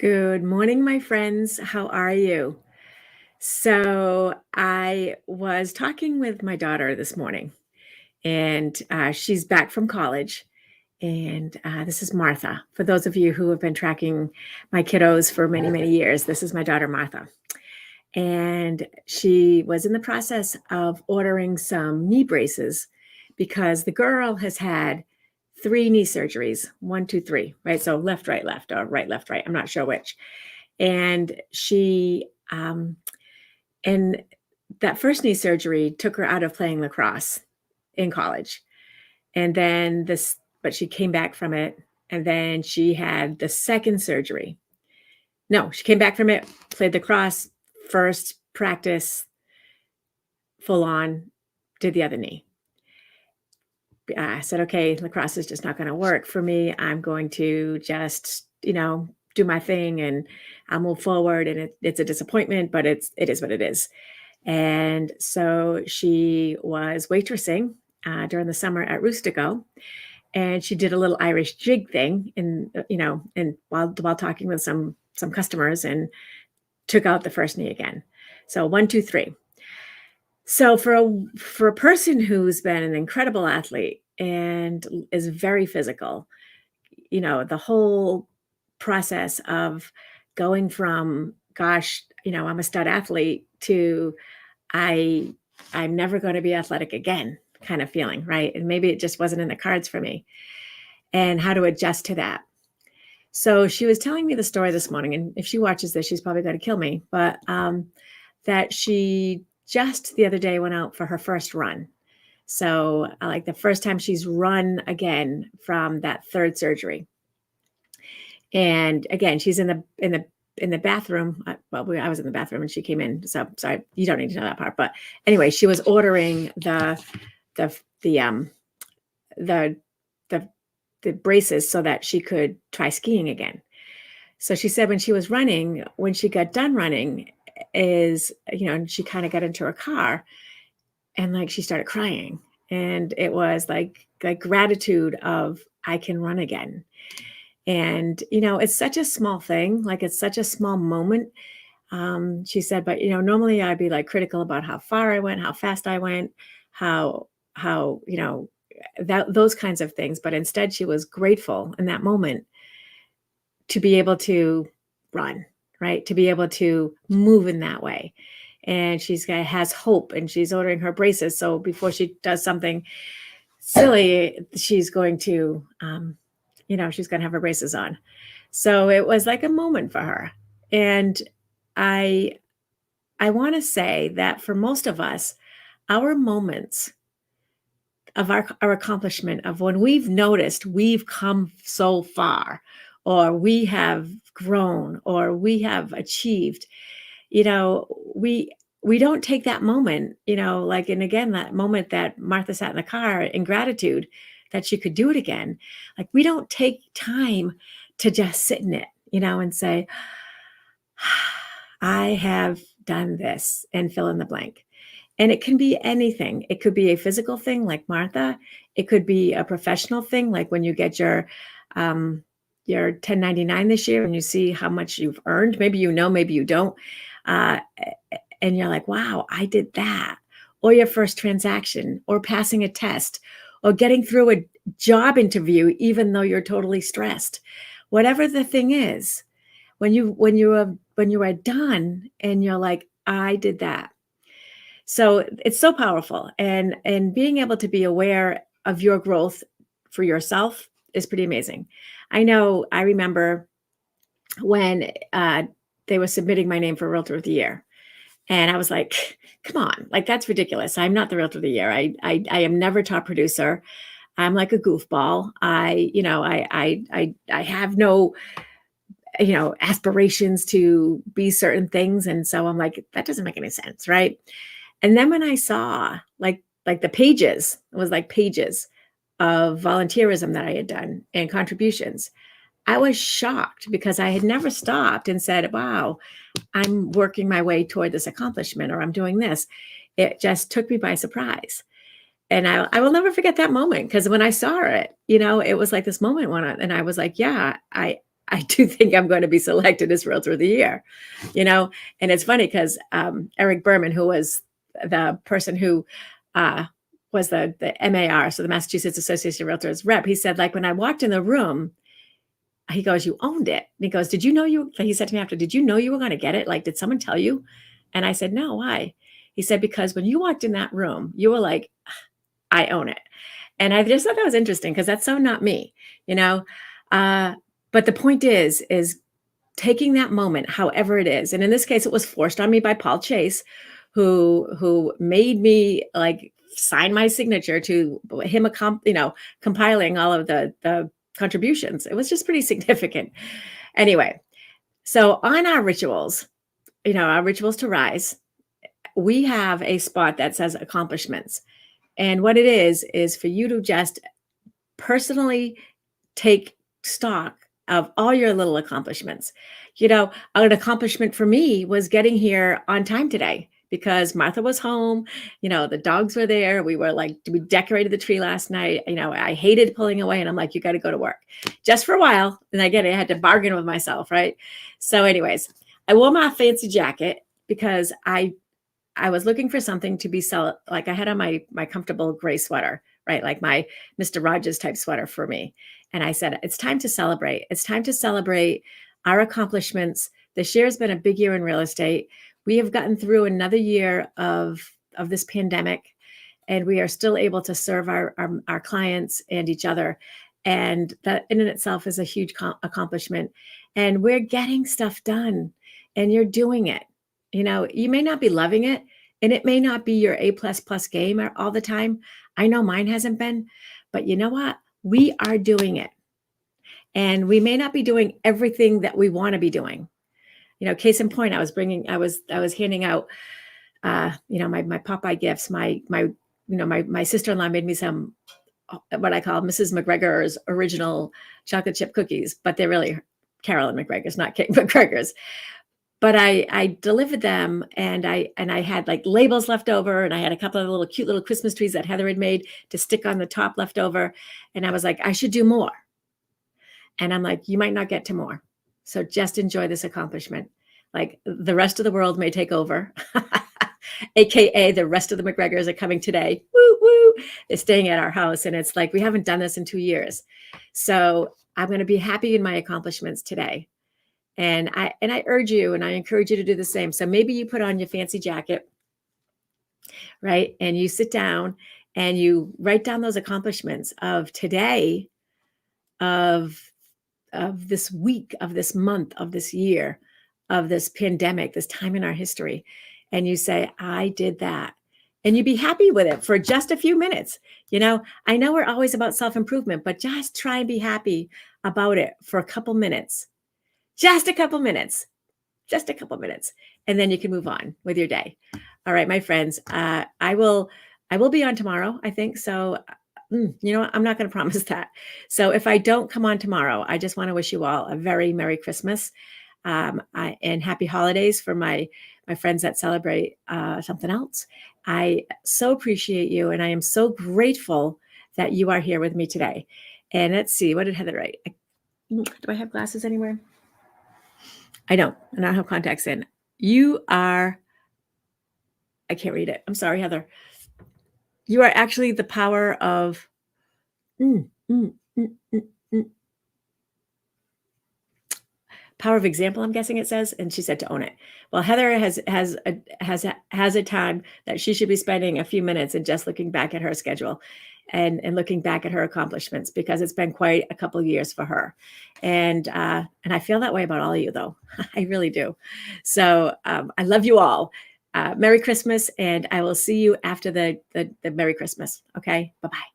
Good morning, my friends. How are you? So, I was talking with my daughter this morning, and she's back from college. And this is Martha. For those of you who have been tracking my kiddos for many, many years, this is my daughter, Martha. And she was in the process of ordering some knee braces because the girl has had three knee surgeries, one, two, three, right? So left, right, left, or right, left, right. I'm not sure which. And and that first knee surgery took her out of playing lacrosse in college. And then but she came back from it. And then she had the second surgery. No, she came back from it, played lacrosse, first practice, full on, did the other knee. I said, okay, lacrosse is just not going to work for me. I'm going to just, do my thing and I'll move forward. And it's a disappointment, but it is what it is. And so she was waitressing during the summer at Roostico, and she did a little Irish jig thing, and while talking with some customers, and took out the first knee again. So one, two, three. So for a person who's been an incredible athlete and is very physical, the whole process of going from, gosh, I'm a stud athlete to I I'm never going to be athletic again kind of feeling, right? And maybe it just wasn't in the cards for me, and how to adjust to that. So she was telling me the story this morning, and if she watches this, she's probably going to kill me, but that she just the other day went out for her first run. So like the first time she's run again from that third surgery. And again, she's in the bathroom. I was in the bathroom and she came in. So sorry, you don't need to know that part. But anyway, she was ordering the braces so that she could try skiing again. So she said when she was running, when she got done running, and she kind of got into her car, and like she started crying, and it was like gratitude of, I can run again. And it's such a small thing, like it's such a small moment. She said, but normally I'd be like critical about how far I went, how fast I went, how those kinds of things. But instead, she was grateful in that moment to be able to run, right? To be able to move in that way. And has hope, and she's ordering her braces. So before she does something silly, she's going to, she's going to have her braces on. So it was like a moment for her. And I want to say that for most of us, our moments of our accomplishment, of when we've noticed we've come so far, or we have grown, or we have achieved, we don't take that moment, and again, that moment that Martha sat in the car in gratitude that she could do it again. Like, we don't take time to just sit in it, and say, I have done this, and fill in the blank. And it can be anything. It could be a physical thing like Martha. It could be a professional thing, like when you get your 1099 this year and you see how much you've earned. Maybe maybe you don't. And you're like, wow, I did that. Or your first transaction, or passing a test, or getting through a job interview, even though you're totally stressed. Whatever the thing is, when you are done and you're like, I did that. So it's so powerful, and being able to be aware of your growth for yourself is pretty amazing. I remember when they were submitting my name for Realtor of the Year, and I was like, come on, like, that's ridiculous. I'm not the Realtor of the Year. I am never top producer. I'm like a goofball. I have no aspirations to be certain things. And so I'm like, that doesn't make any sense, right? And then when I saw like the pages, it was like pages of volunteerism that I had done and contributions, I was shocked, because I had never stopped and said, wow, I'm working my way toward this accomplishment, or I'm doing this. It just took me by surprise. And I will never forget that moment, because when I saw it, it was like this moment and I was like, yeah, I do think I'm going to be selected as Realtor of the Year, you know? And it's funny because Eric Berman, who was the person who uh, was the MAR, so the Massachusetts Association of Realtors rep, he said, like, when I walked in the room, he goes, "You owned it." And he goes, "Did you know you," he said to me after, "Did you know you were going to get it? Like, did someone tell you?" And I said, "No, why?" He said, "Because when you walked in that room, you were like, I own it." And I just thought that was interesting because that's so not me, you know? Uh, but the point is taking that moment, however it is. And in this case, it was forced on me by Paul Chase, who made me like sign my signature to him, compiling all of the contributions. It was just pretty significant. Anyway, so on our rituals, our rituals to rise, we have a spot that says accomplishments. And what it is for you to just personally take stock of all your little accomplishments. An accomplishment for me was getting here on time today because Martha was home. The dogs were there. We decorated the tree last night. I hated pulling away, and I'm like, you got to go to work just for a while. And I had to bargain with myself, right? So anyways, I wore my fancy jacket because I was looking for something to be like I had on my comfortable gray sweater, right? Like my Mr. Rogers type sweater for me. And I said, it's time to celebrate. It's time to celebrate our accomplishments. This year has been a big year in real estate. We have gotten through another year of this pandemic, and we are still able to serve our clients and each other. And that in itself is a huge accomplishment. And we're getting stuff done, and you're doing it. You may not be loving it, and it may not be your A++ game all the time. I know mine hasn't been, but you know what? We are doing it. And we may not be doing everything that we want to be doing. Case in point, I was handing out, my Popeye gifts. My sister-in-law made me some, what I call Mrs. McGregor's original chocolate chip cookies, but they're really Carolyn McGregor's, not Kate McGregor's. But I delivered them, and I had like labels left over, and I had a couple of cute little Christmas trees that Heather had made to stick on the top left over. And I was like, I should do more. And I'm like, you might not get to more. So just enjoy this accomplishment. Like the rest of the world may take over, AKA the rest of the McGregors are coming today. Woo, woo. They're staying at our house. And it's like, we haven't done this in 2 years. So I'm going to be happy in my accomplishments today. And I urge you, and I encourage you to do the same. So maybe you put on your fancy jacket, right? And you sit down and you write down those accomplishments of today, of this week, of this month, of this year, of this pandemic, this time in our history. And you say, I did that. And you be happy with it for just a few minutes. I know we're always about self-improvement, but just try and be happy about it for a couple minutes. Just a couple minutes, and then you can move on with your day. All right, my friends, I will be on tomorrow, I think. So, I'm not going to promise that. So if I don't come on tomorrow, I just want to wish you all a very Merry Christmas and Happy Holidays for my friends that celebrate something else. I so appreciate you, and I am so grateful that you are here with me today. And let's see, what did Heather write? Do I have glasses anywhere? I don't have contacts in. I can't read it. I'm sorry, Heather. You are actually the power of, power of example, I'm guessing it says. And she said to own it. Well, Heather has a time that she should be spending a few minutes and just looking back at her schedule and looking back at her accomplishments, because it's been quite a couple of years for her. And I feel that way about all of you, though. I really do. So I love you all. Merry Christmas, and I will see you after the Merry Christmas. Okay, bye-bye.